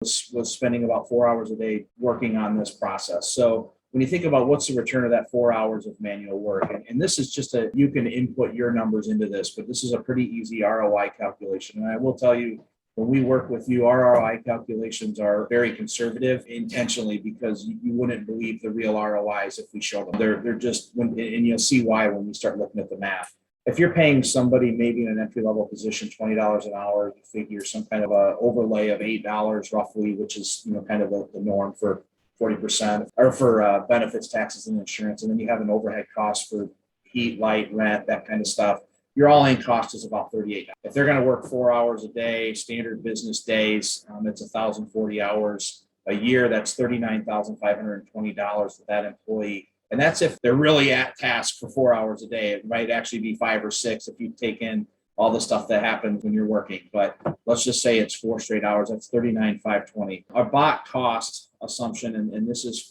was spending about 4 hours a day working on this process. So when you think about what's the return of that 4 hours of manual work, and this is just you can input your numbers into this, but this is a pretty easy ROI calculation. And I will tell you, when we work with you, our ROI calculations are very conservative intentionally because you wouldn't believe the real ROIs if we show them. They're just, and you'll see why when we start looking at the math. If you're paying somebody maybe in an entry level position $20 an hour, you figure some kind of a overlay of $8 roughly, which is kind of the norm for 40% or for benefits, taxes, and insurance. And then you have an overhead cost for heat, light, rent, that kind of stuff. Your all-in cost is about $38. If they're going to work 4 hours a day, standard business days, it's 1,040 hours a year. That's $39,520 for that employee. And that's if they're really at task for 4 hours a day. It might actually be 5 or 6 if you take in all the stuff that happens when you're working. But let's just say it's 4 straight hours. That's $39,520. Our bot cost assumption, and this is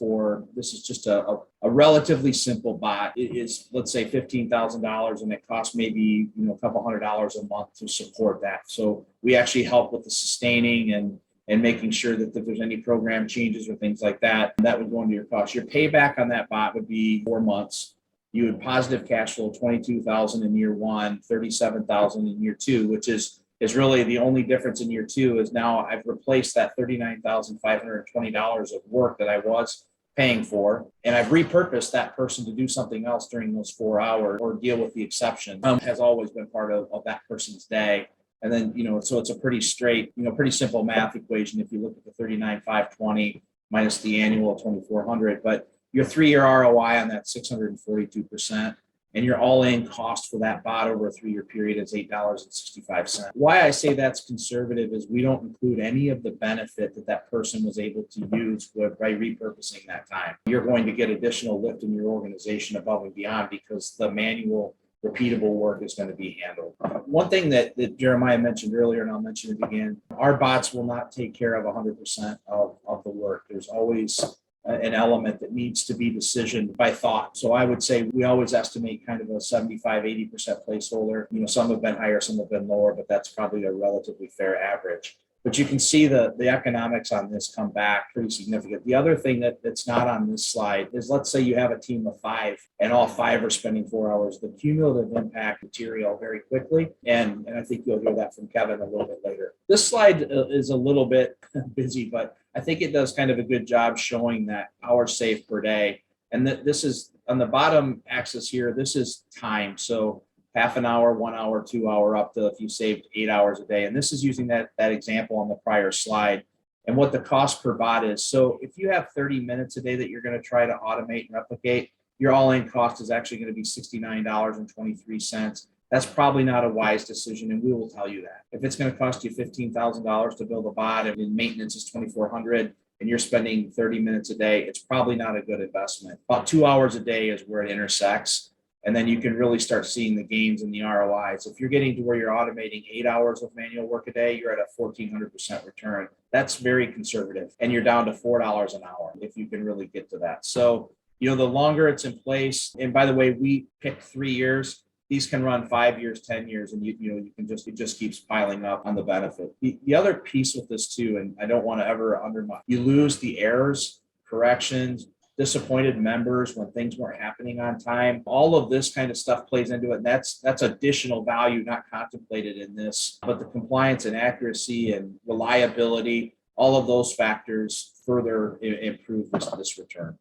just a relatively simple bot. It is, let's say, $15,000, and it costs maybe a couple $100 a month to support that. So we actually help with the sustaining and making sure that if there's any program changes or things like that, that would go into your cost. Your payback on that bot would be 4 months. You would positive cash flow $22,000 in year one, $37,000 in year two, which is really the only difference in year two is now I've replaced that $39,520 of work that I was paying for, and I've repurposed that person to do something else during those 4 hours or deal with the exception. Has always been part of that person's day. And then, so it's a pretty straight, pretty simple math equation if you look at the 39,520 minus the annual 2,400. But your 3-year ROI on that 642%, and your all-in cost for that bot over a 3-year period is $8.65. Why I say that's conservative is we don't include any of the benefit that person was able to use by repurposing that time. You're going to get additional lift in your organization above and beyond because the manual repeatable work is going to be handled. One thing that Jeremiah mentioned earlier, and I'll mention it again, our bots will not take care of 100% of the work. There's always an element that needs to be decisioned by thought. So I would say we always estimate kind of a 75-80% placeholder. Some have been higher, some have been lower, but that's probably a relatively fair average. But you can see the economics on this come back pretty significant. The other thing that's not on this slide is, let's say you have a team of 5 and all 5 are spending 4 hours. The cumulative impact material very quickly. And I think you'll hear that from Kevin a little bit later. This slide is a little bit busy, but I think it does kind of a good job showing that hours saved per day. And this is on the bottom axis here, this is time. So half an hour, 1 hour, 2 hour, up to if you saved 8 hours a day. And this is using that example on the prior slide and what the cost per bot is. So if you have 30 minutes a day that you're going to try to automate and replicate, your all-in cost is actually going to be $69.23. That's probably not a wise decision, and we will tell you that. If it's going to cost you $15,000 to build a bot and maintenance is $2,400 and you're spending 30 minutes a day, it's probably not a good investment. About 2 hours a day is where it intersects. And then you can really start seeing the gains in the ROIs. If you're getting to where you're automating 8 hours of manual work a day, you're at a 1,400% return. That's very conservative. And you're down to $4 an hour if you can really get to that. So, the longer it's in place, and by the way, we picked 3 years. These can run 5 years, 10 years, and it just keeps piling up on the benefit. The other piece with this too, and I don't want to ever undermine, you lose the errors, corrections, disappointed members when things weren't happening on time. All of this kind of stuff plays into it. And that's additional value not contemplated in this, but the compliance and accuracy and reliability, all of those factors further improve this return.